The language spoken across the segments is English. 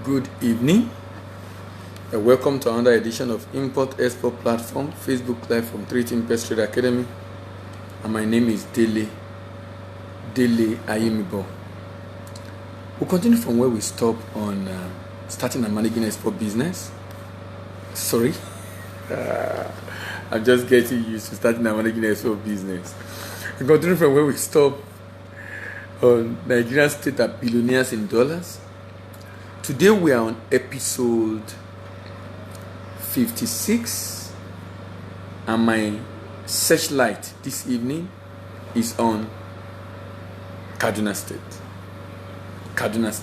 Good evening, and welcome to another edition of Import Export Platform Facebook Live from 3 Pest Trade Academy. And my name is Dele Ayimibo. We'll continue from where we stopped on starting and managing export business. Sorry, I'm just getting used to starting and managing export business. We'll continue from where we stopped on Nigerian state at billionaires in dollars. Today we are on episode 56, and my searchlight this evening is on Kaduna State. Kaduna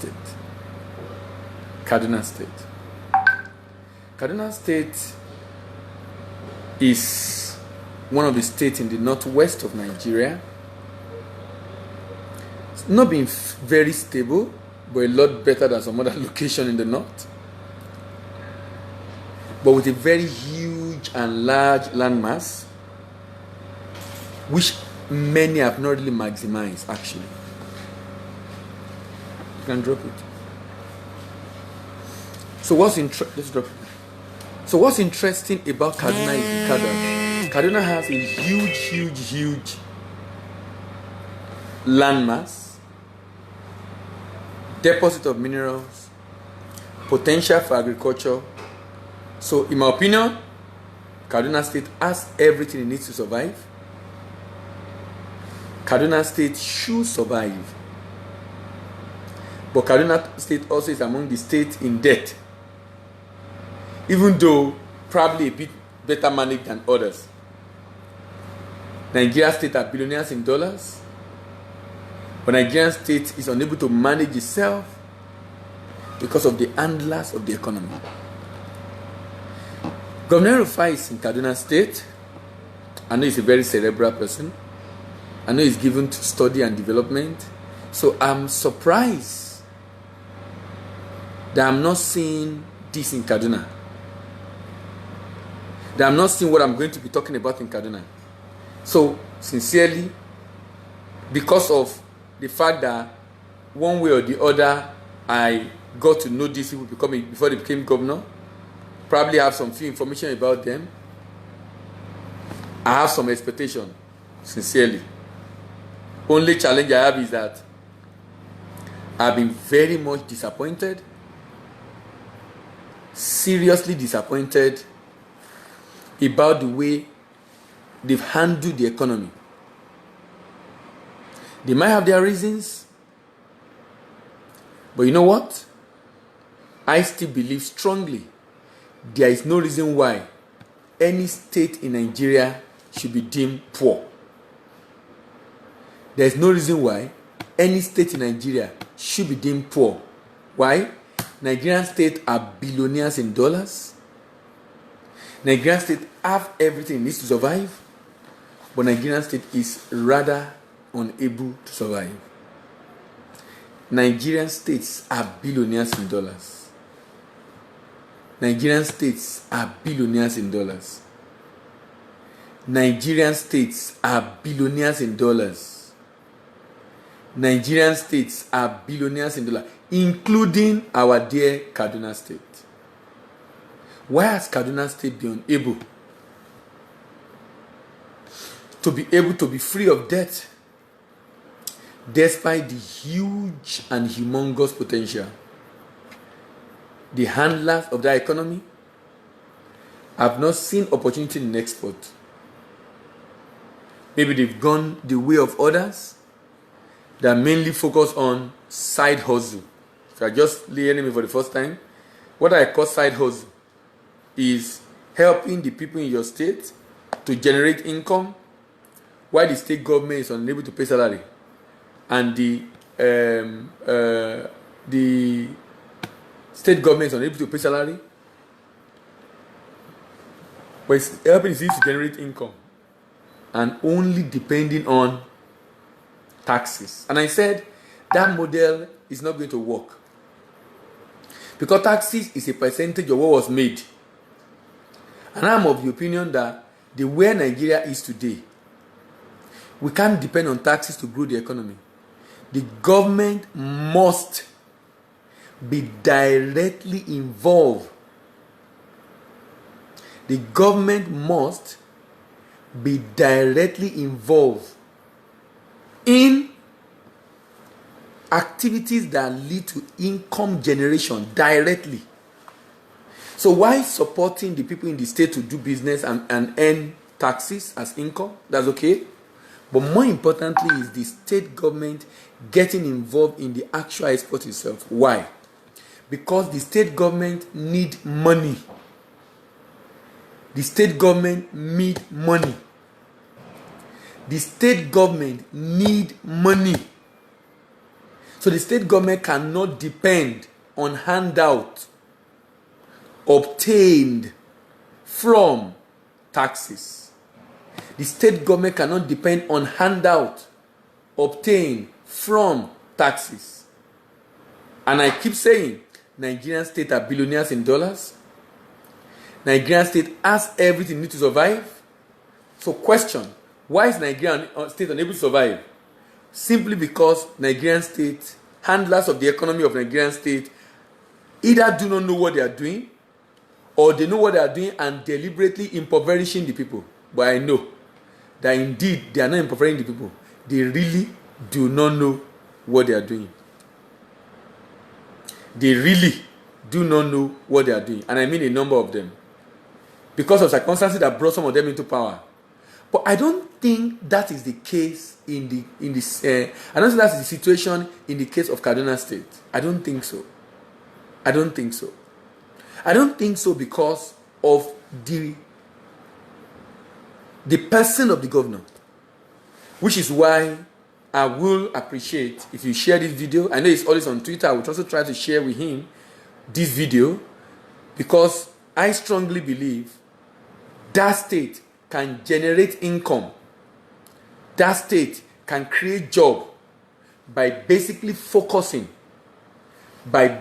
State is one of the states in the northwest of Nigeria. It's not been very stable, but a lot better than some other location in the north. But with a very huge and large landmass, which many have not really maximized, actually. You can drop it. So let's drop it. So what's interesting about Kaduna is that Kaduna has a huge landmass, deposit of minerals, potential for agriculture. So in my opinion, Kaduna State has everything it needs to survive. Kaduna State should survive. But Kaduna State also is among the states in debt, even though probably a bit better managed than others. Nigeria State are billionaires in dollars, but Nigerian State is unable to manage itself because of the handlers of the economy. Governor Rufai is in Kaduna State. I know he's a very cerebral person. I know he's given to study and development. So I'm surprised that I'm not seeing this in Kaduna. That I'm not seeing what I'm going to be talking about in Kaduna. So sincerely, because of the fact that one way or the other I got to know these people before they became governor, probably have some few information about them, I have some expectation, sincerely. Only challenge I have is that I've been very much disappointed, seriously disappointed about the way they've handled the economy. They might have their reasons, but you know what? I still believe strongly there is no reason why any state in Nigeria should be deemed poor. There is no reason why any state in Nigeria should be deemed poor. Why? Nigerian states are billionaires in dollars. Nigerian state have everything it needs to survive, but Nigerian state is rather unable to survive. Nigerian states are billionaires in dollars. Nigerian states are billionaires in dollars. Nigerian states are billionaires in dollars. Nigerian states are billionaires in dollars, including our dear Kaduna State. Why has Kaduna State been unable to be free of debt despite the huge and humongous potential? The handlers of that economy have not seen opportunity in export. Maybe they've gone the way of others that mainly focus on side hustle. If you're just hearing me for the first time, what I call side hustle is helping the people in your state to generate income while the state government is unable to pay salary, and the state government is unable to pay salary, but it's helping the city to generate income and only depending on taxes. And I said that model is not going to work, because taxes is a percentage of what was made. And I'm of the opinion that the way Nigeria is today, we can't depend on taxes to grow the economy. The government must be directly involved. The government must be directly involved in activities that lead to income generation directly. So why supporting the people in the state to do business and earn taxes as income? That's okay. But more importantly is the state government getting involved in the actual export itself. Why? Because the state government need money. The state government need money. The state government need money. So the state government cannot depend on handout obtained from taxes. The state government cannot depend on handout obtained from taxes. And I keep saying, Nigerian state are billionaires in dollars. Nigerian state has everything need to survive. So question, why is Nigerian state unable to survive? Simply because Nigerian state, handlers of the economy of Nigerian state, either do not know what they are doing, or they know what they are doing and deliberately impoverishing the people. But I know that indeed they are not impoverishing the people. They really do not know what they are doing. They really do not know what they are doing. And I mean a number of them. Because of circumstances that brought some of them into power. But I don't think that is the case I don't think that's the situation in the case of Kaduna State. I don't think so. I don't think so. I don't think so because of the person of the governor. Which is why I will appreciate if you share this video. I know it's always on Twitter. I will also try to share with him this video, because I strongly believe that state can generate income. That state can create job by basically focusing on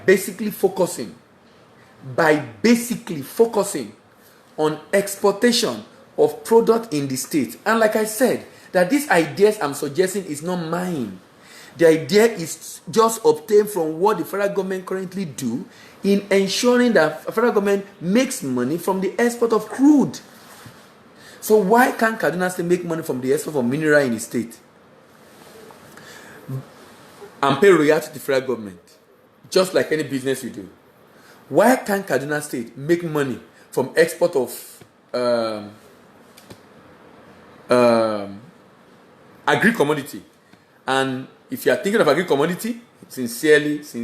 exportation of product in the state. And like I said, that these ideas I'm suggesting is not mine. The idea is just obtained from what the federal government currently do in ensuring that the federal government makes money from the export of crude. So why can't Kaduna State make money from the export of mineral in the state and pay royalty to the federal government, just like any business you do? Why can't Kaduna State make money from export of agri-commodity? And if you are thinking of agri-commodity, sincerely, if you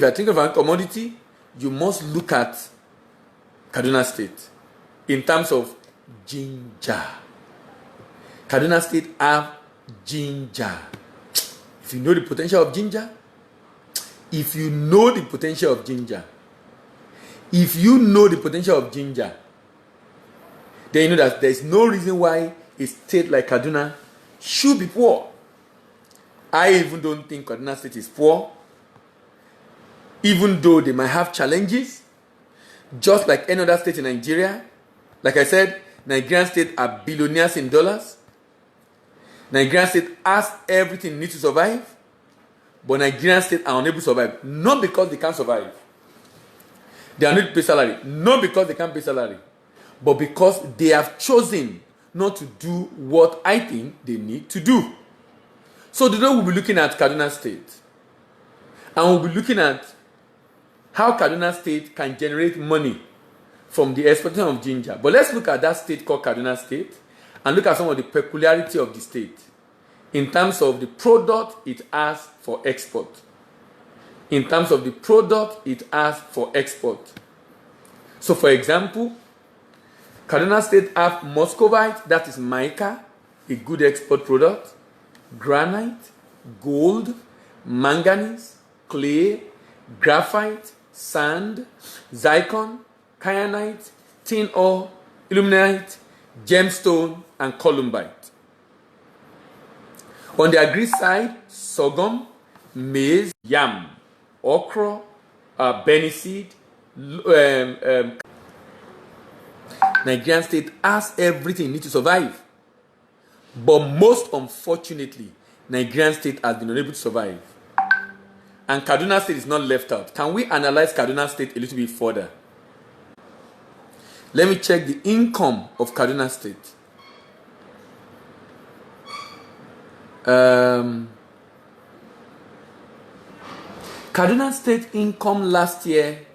are thinking of agri-commodity, you must look at Kaduna State in terms of ginger. Kaduna State have ginger. If you know the potential of ginger, then you know that there is no reason why a state like Kaduna should be poor. I even don't think Kaduna State is poor, even though they might have challenges, just like any other state in Nigeria. Like I said, Nigerian state are billionaires in dollars. Nigerian state has everything needs to survive, but Nigerian state are unable to survive. Not because they can't survive. They are not to pay salary. Not because they can't pay salary, but because they have chosen not to do what I think they need to do. So today we'll be looking at Kaduna State. And we'll be looking at how Kaduna State can generate money from the exportation of ginger. But let's look at that state called Kaduna State and look at some of the peculiarity of the state in terms of the product it has for export. So for example, Kaduna State have muscovite, that is mica, a good export product, granite, gold, manganese, clay, graphite, sand, zircon, kyanite, tin ore, illuminite, gemstone, and columbite. On the agri side, sorghum, maize, yam, okra, benny seed. Nigerian state has everything it needs to survive. But most unfortunately, Nigerian state has been unable to survive. and Kaduna State is not left out. Can we analyze Kaduna State a little bit further? Let me check the income of Kaduna State. Kaduna State income last year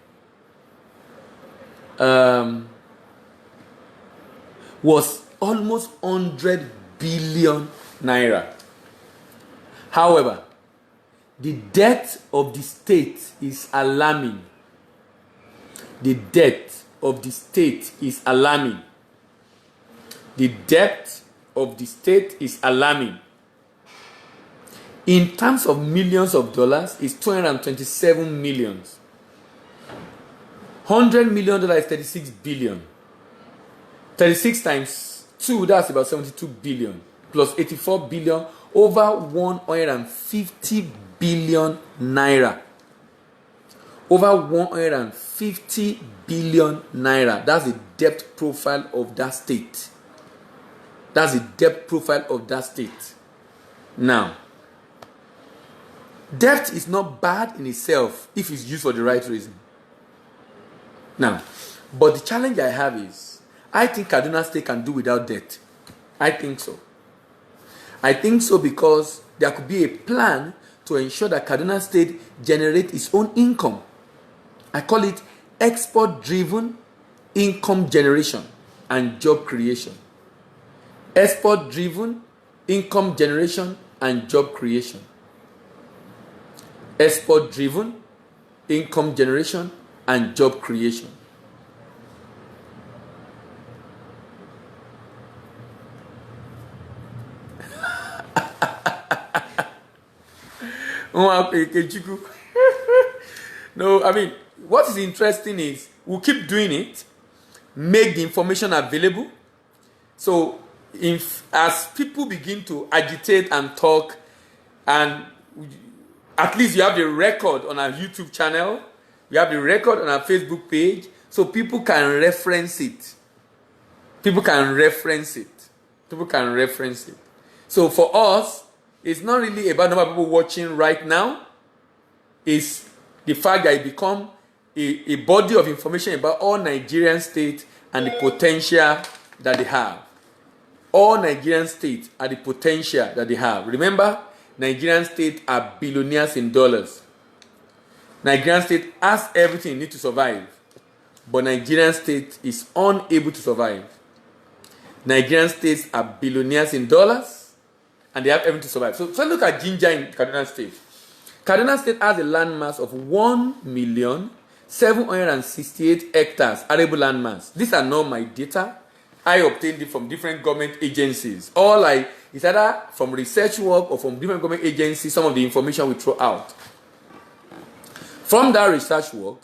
was almost 100 billion naira. However, the debt of the state is alarming. The debt of the state is alarming. The debt of the state is alarming. In terms of millions of dollars, it's 227 millions. $100 million is 36 billion. 36 times 2, that's about 72 billion. Plus 84 billion, over 150 billion naira. Over 150 billion naira. That's the debt profile of that state. That's the debt profile of that state. Now, debt is not bad in itself if it's used for the right reason. Now, but the challenge I have is, I think Kaduna State can do without debt. I think so. I think so because there could be a plan to ensure that Kaduna State generates its own income. I call it export-driven income generation and job creation. Export-driven income generation and job creation. Export-driven income generation and job creation. No, I mean, what is interesting is we'll keep doing it, make the information available. So if as people begin to agitate and talk, and at least you have the record on our YouTube channel, you have the record on our Facebook page, so people can reference it. People can reference it. People can reference it. So for us, it's not really about number of people watching right now. It's the fact that it become a body of information about all Nigerian states and the potential that they have. All Nigerian states are the potential that they have. Remember, Nigerian states are billionaires in dollars. Nigerian state has everything it needs to survive, but Nigerian state is unable to survive. Nigerian states are billionaires in dollars, and they have everything to survive. So look at Ginger in Kaduna State. Kaduna State has a landmass of 1,768 hectares arable landmass. These are not my data. I obtained it from different government agencies. It's either from research work or from different government agencies, some of the information we throw out. From that research work,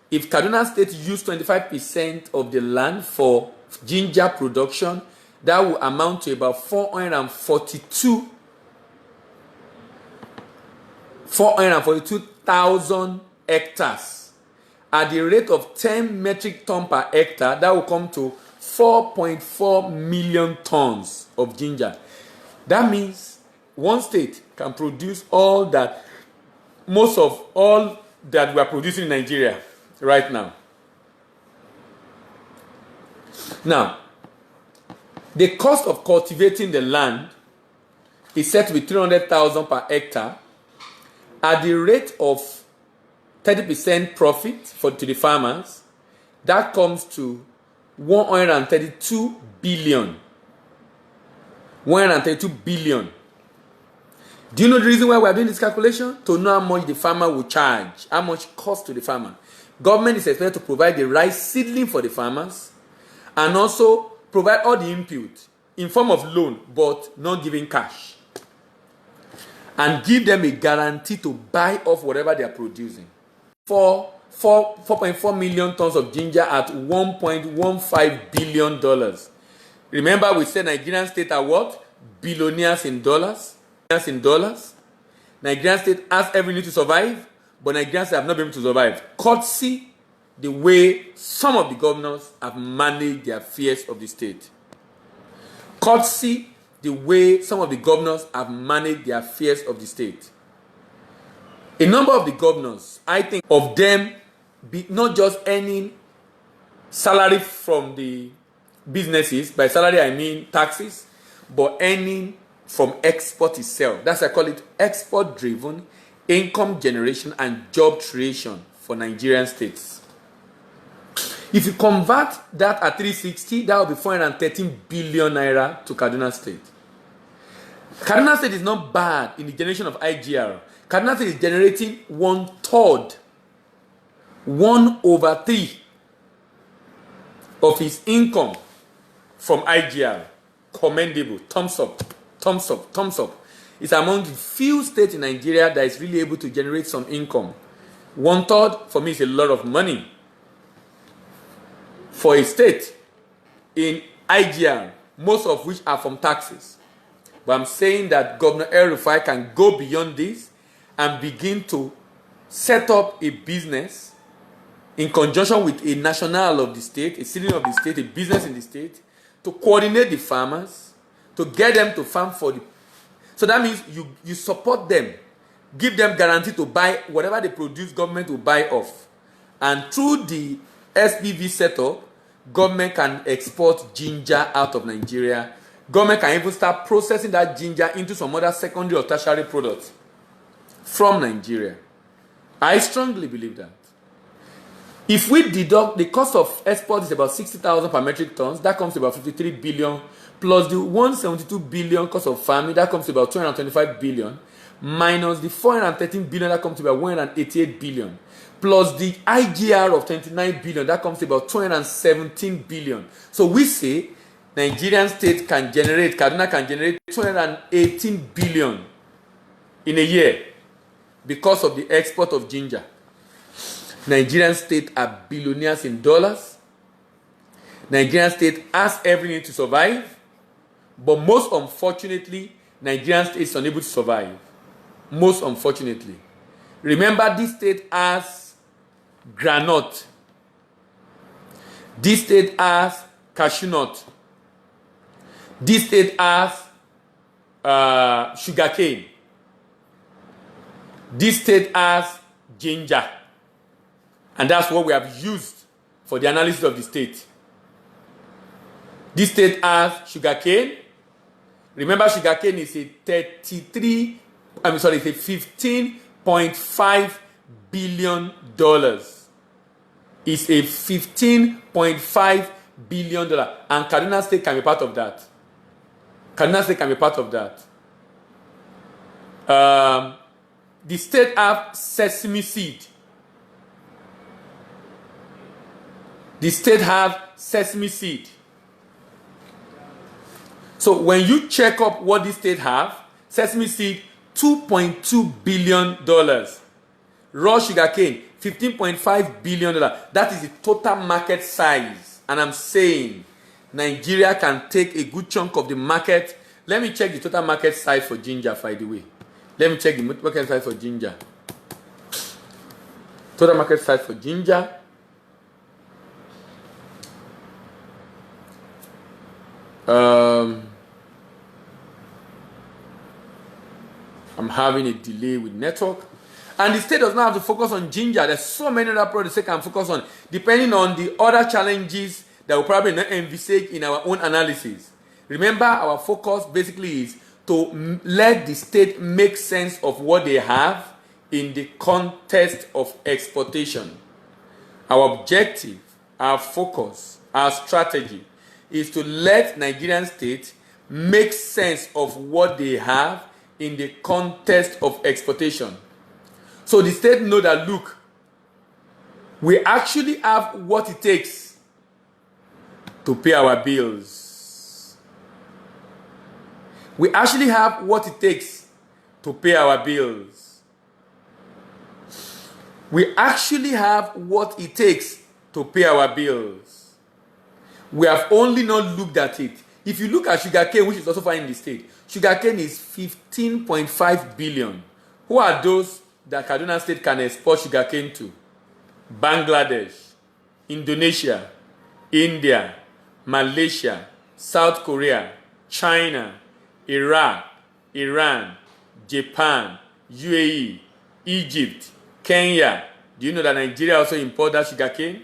if Kaduna State used 25% of the land for ginger production, that will amount to about 442,000 hectares. At the rate of 10 metric tons per hectare, that will come to 4.4 million tons of ginger. That means one state can produce most of all that we are producing in Nigeria right now. Now, the cost of cultivating the land is set to be 300,000 per hectare at the rate of 30% profit to the farmers. That comes to 132 billion. 132 billion. Do you know the reason why we are doing this calculation? To know how much the farmer will charge, how much cost to the farmer. Government is expected to provide the right seedling for the farmers and also provide all the input in form of loan, but not giving cash. And give them a guarantee to buy off whatever they are producing. 4.4 million tons of ginger at $1.15 billion. Remember, we said Nigerian state are what? Billionaires in dollars. Nigerian state has every need to survive, but Nigerians have not been able to survive. Courtesy the way some of the governors have managed the affairs of the state. Courtesy the way some of the governors have managed the affairs of the state. A number of the governors, I think, of them be not just earning salary from the businesses, by salary I mean taxes, but earning from export itself. That's why I call it export-driven income generation and job creation for Nigerian states. If you convert that at 360, that will be 413 billion naira to Kaduna State. Kaduna State is not bad in the generation of IGR. Kaduna State is generating 1/3, 1/3 of its income from IGR. Commendable. Thumbs up. Thumbs up. Thumbs up. It's among the few states in Nigeria that is really able to generate some income. 1/3 for me is a lot of money. For a state in IGR, most of which are from taxes. But I'm saying that Governor El-Rufai can go beyond this and begin to set up a business in conjunction with a national of the state, a citizen of the state, a business in the state, to coordinate the farmers, to get them to farm for the... So that means you support them, give them guarantee to buy whatever they produce, government will buy off. And through the SPV setup, government can export ginger out of Nigeria. Government can even start processing that ginger into some other secondary or tertiary products from Nigeria. I strongly believe that. If we deduct the cost of export is about 60,000 per metric tons, that comes to about 53 billion, plus the 172 billion cost of farming, that comes to about 225 billion, minus the 413 billion, that comes to about 188 billion, plus the IGR of 29 billion, that comes to about 217 billion. So we say Nigerian state can generate, Kaduna can generate 218 billion in a year because of the export of ginger. Nigerian state are billionaires in dollars. Nigerian state has everything to survive, but most unfortunately, Nigerian state is unable to survive. Most unfortunately. Remember, this state has granite. This state has cashew nut. This state has sugarcane. This state has ginger. And that's what we have used for the analysis of the state. This state has sugarcane. Remember, sugarcane is a it's a $15.5 billion. It's a $15.5 billion. And Kaduna State can be part of that. Kaduna State can be part of that. The state have sesame seed. The state have sesame seed. So when you check up what the state have, sesame seed, $2.2 billion. Raw sugarcane, $15.5 billion. That is the total market size. And I'm saying Nigeria can take a good chunk of the market. Let me check the total market size for ginger, by the way. Let me check the market size for ginger. Total market size for ginger. I'm having a delay with network. And the state does not have to focus on ginger. There's so many other products they can focus on, depending on the other challenges that we'll probably not envisage in our own analysis. Remember, our focus basically is to let the state make sense of what they have in the context of exportation. Our objective, our focus, our strategy is to let Nigerian state make sense of what they have in the context of exportation. So the state know that, look, we actually have what it takes to pay our bills. We actually have what it takes to pay our bills. We actually have what it takes to pay our bills. We have only not looked at it. If you look at sugarcane, which is also found in the state, sugarcane is 15.5 billion. Who are those that Kaduna State can export sugarcane to? Bangladesh, Indonesia, India, Malaysia, South Korea, China, Iraq, Iran, Japan, UAE, Egypt, Kenya. Do you know that Nigeria also imports that sugarcane?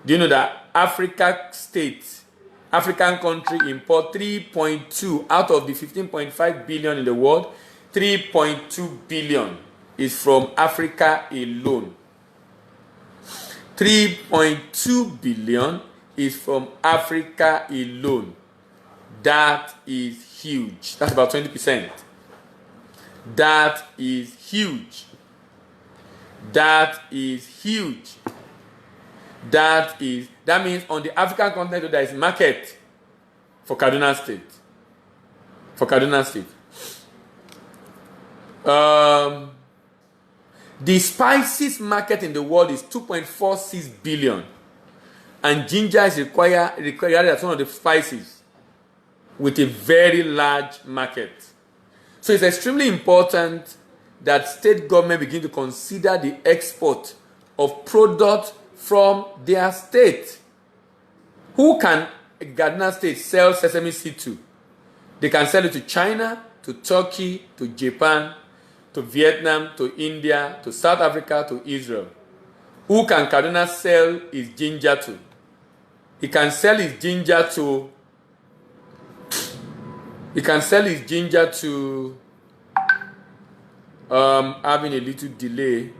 Do you know that African country import 3.2 out of the 15.5 billion in the world? 3.2 billion is from Africa alone. 3.2 billion is from Africa alone. That is huge. That's about 20%. That is huge. That is huge. That means on the African continent there is market for Kaduna State. For Kaduna State. The spices market in the world is 2.46 billion. And ginger is required as one of the spices with a very large market. So it's extremely important that state government begin to consider the export of products from their state. Who can Kaduna State sell sesame seed to? They can sell it to China, to Turkey, to Japan, to Vietnam, to India, to South Africa, to Israel. Who can Kaduna sell his ginger to? He can sell his ginger to having a little delay.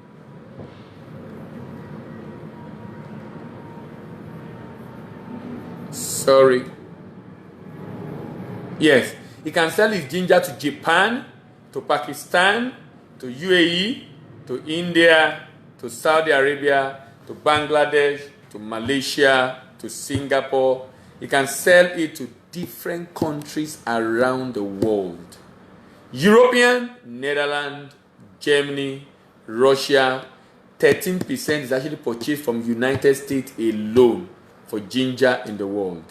Sorry. Yes, he can sell his ginger to Japan, to Pakistan, to UAE, to India, to Saudi Arabia, to Bangladesh, to Malaysia, to Singapore. He can sell it to different countries around the world. European, Netherlands, Germany, Russia. 13% is actually purchased from United States alone for ginger in the world.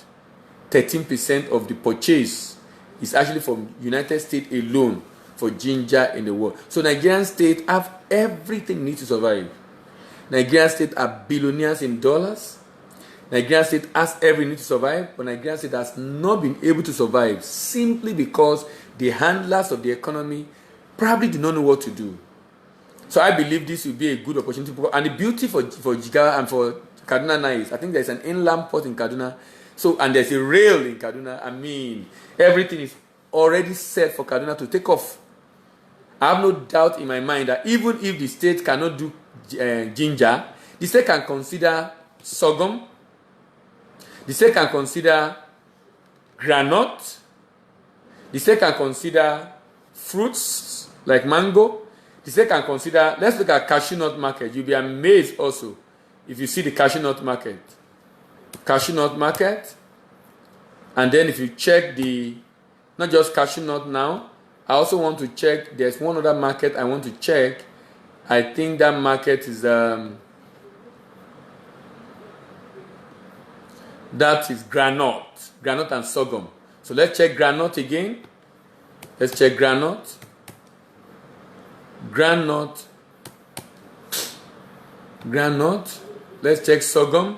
13% of the purchase is actually from United States alone for ginger in the world. So Nigerian state have everything needs to survive. Nigerian state are billionaires in dollars. Nigerian state has every need to survive, but Nigerian state has not been able to survive simply because the handlers of the economy probably do not know what to do. So I believe this will be a good opportunity. And the beauty for Jigawa and for Kaduna now is, I think there's an inland port in Kaduna. So, and there's a rail in Kaduna. I mean, everything is already set for Kaduna to take off. I have no doubt in my mind that even if the state cannot do ginger, the state can consider sorghum. The state can consider granite. The state can consider fruits like mango. The state can consider, let's look at cashew nut market. You'll be amazed also if you see the cashew nut market. Cashew nut market. And then if you check not just cashew nut now, I also want to check, there's one other market I want to check. I think that market is, that is granite and sorghum. So let's check granite again. Let's check granite. Let's check sorghum.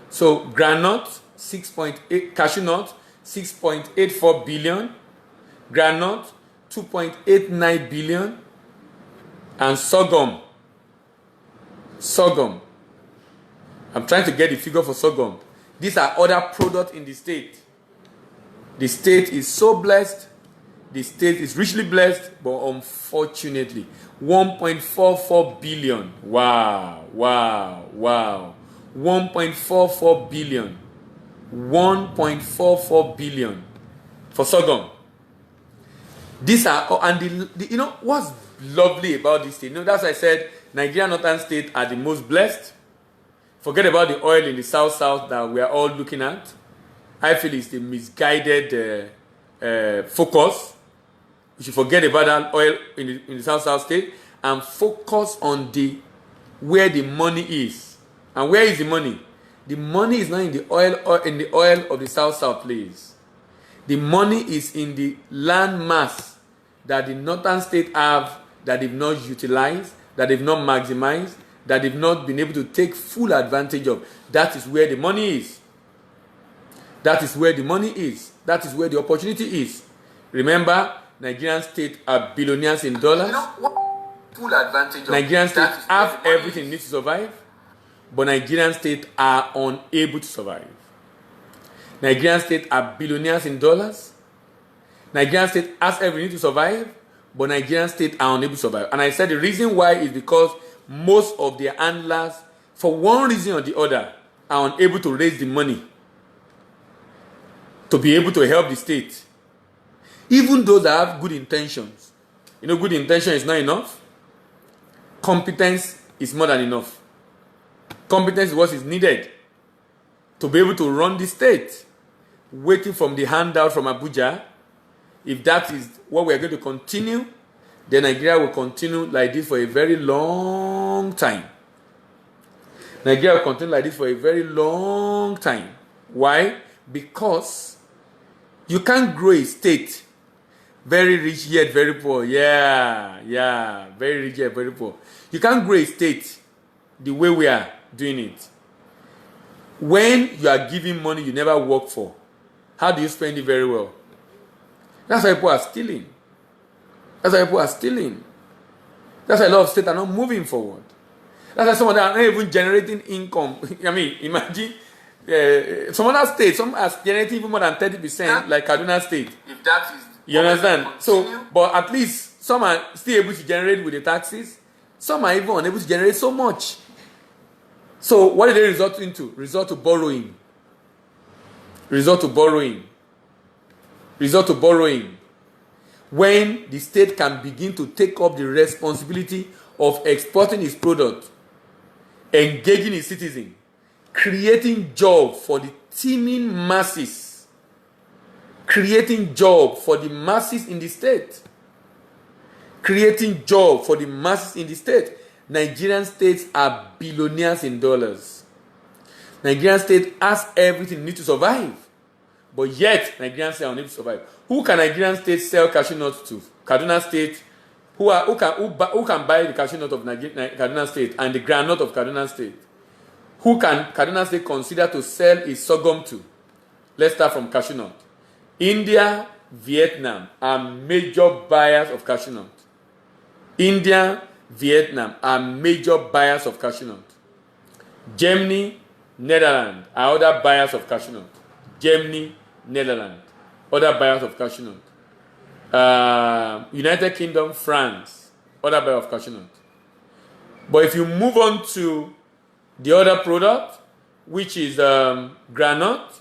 So granite 6.8, cashew nut 6.84 billion, granite 2.89 billion, and sorghum. I'm trying to get the figure for sorghum. These are other products in the state. The state is so blessed. The state is richly blessed, but unfortunately, 1.44 billion. Wow. 1.44 billion. 1.44 billion for sorghum. These are, and you know what's lovely about this state? You know, that's why I said Nigeria northern states are the most blessed. Forget about the oil in the south that we are all looking at. I feel it's the misguided focus. We should forget about that oil in the south state and focus on where the money is. And where is the money? The money is not in the oil of the south please. The money is in the land mass that the northern state have that they've not utilized, that they've not maximized, that they've not been able to take full advantage of. That is where the money is. That is where the money is. That is where the opportunity is. Remember, Nigerian state are billionaires in dollars. You know what? Full advantage of Nigerian state that is where have the money everything is. needs to survive, but Nigerian state are unable to survive. Nigerian state are billionaires in dollars. Nigerian state has everything to survive, but Nigerian state are unable to survive. And I said the reason why is because most of their handlers, for one reason or the other, are unable to raise the money to be able to help the state. Even those that have good intentions. You know, good intention is not enough. Competence is more than enough. Competence is what is needed to be able to run the state. Waiting from the handout from Abuja, if that is what we are going to continue, then Nigeria will continue like this for a very long time. Nigeria will continue like this for a very long time. Why? Because you can't grow a state very rich yet very poor. Yeah, very rich yet very poor. You can't grow a state the way we are doing it. When you are giving money you never work for, how do you spend it very well? That's why people are stealing. That's why people are stealing. That's why a lot of states are not moving forward. That's why some of them are not even generating income. I mean, imagine some other states, some are generating even more than 30%, like Kaduna State. If that is, you understand? So, but at least some are still able to generate with the taxes. Some are even unable to generate so much. So, what did they resort into? Resort to borrowing. Resort to borrowing. Resort to borrowing. When the state can begin to take up the responsibility of exporting its product, engaging its citizens, creating jobs for the teeming masses, creating jobs for the masses in the state, creating jobs for the masses in the state. Nigerian states are billionaires in dollars. Nigerian state has everything it needs to survive, but yet Nigerian state are unable to survive. Who can Nigerian state sell cashew nuts to? Kaduna State. Who can buy the cashew nut of Kaduna State and the groundnut of Kaduna State? Who can Kaduna State consider to sell its sorghum to? Let's start from cashew nut. India, Vietnam are major buyers of cashew nut. India, Vietnam are major buyers of cashew nut. Germany, Netherlands are other buyers of cashew nut. Germany, Netherlands, other buyers of cashew nut. United Kingdom, France, other buyer of cashew nut. But if you move on to the other product, which is groundnut,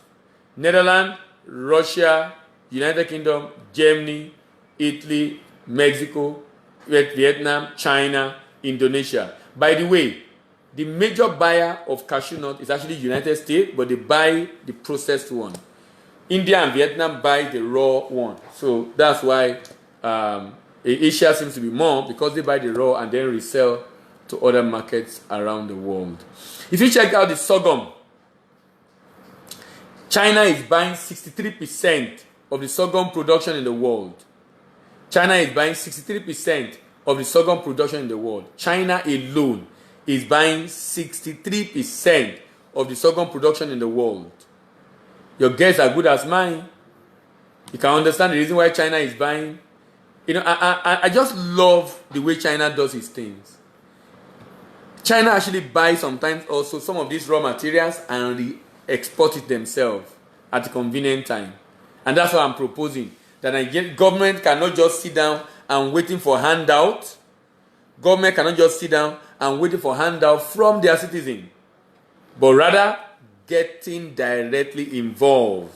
Netherlands, Russia, United Kingdom, Germany, Italy, Mexico, Vietnam, China, Indonesia. By the way, the major buyer of cashew nut is actually United States, but they buy the processed one. India and Vietnam buy the raw one. So that's why Asia seems to be more, because they buy the raw and then resell to other markets around the world. If you check out the sorghum, China is buying 63% of the sorghum production in the world. China is buying 63% of the sorghum production in the world. China alone is buying 63% of the sorghum production in the world. Your guess are good as mine. You can understand the reason why China is buying. You know, I just love the way China does its things. China actually buys sometimes also some of these raw materials and re-export it themselves at a convenient time. And that's what I'm proposing. That Nigerian government cannot just sit down and waiting for handout. Government cannot just sit down and waiting for handout from their citizens, but rather getting directly involved.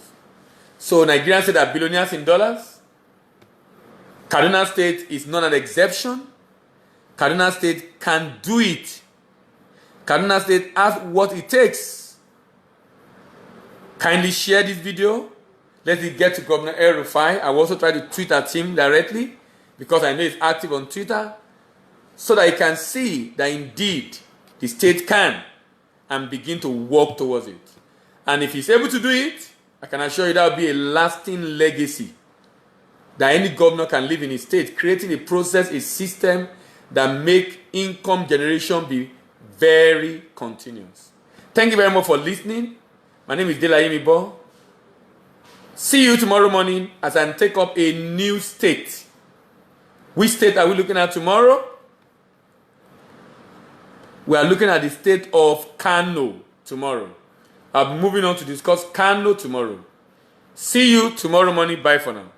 So Nigerian state are billionaires in dollars. Kaduna State is not an exception. Kaduna State can do it. Kaduna State has what it takes. Kindly share this video. Let it get to Governor El Rufai. I will also try to tweet at him directly, because I know he's active on Twitter, so that he can see that indeed the state can and begin to work towards it. And if he's able to do it, I can assure you that will be a lasting legacy that any governor can live in his state, creating a process, a system that make income generation be very continuous. Thank you very much for listening. My name is Delayemi Bo. See you tomorrow morning as I take up a new state. Which state are we looking at tomorrow? We are looking at the state of Kano tomorrow. I'll be moving on to discuss Kano tomorrow. See you tomorrow morning. Bye for now.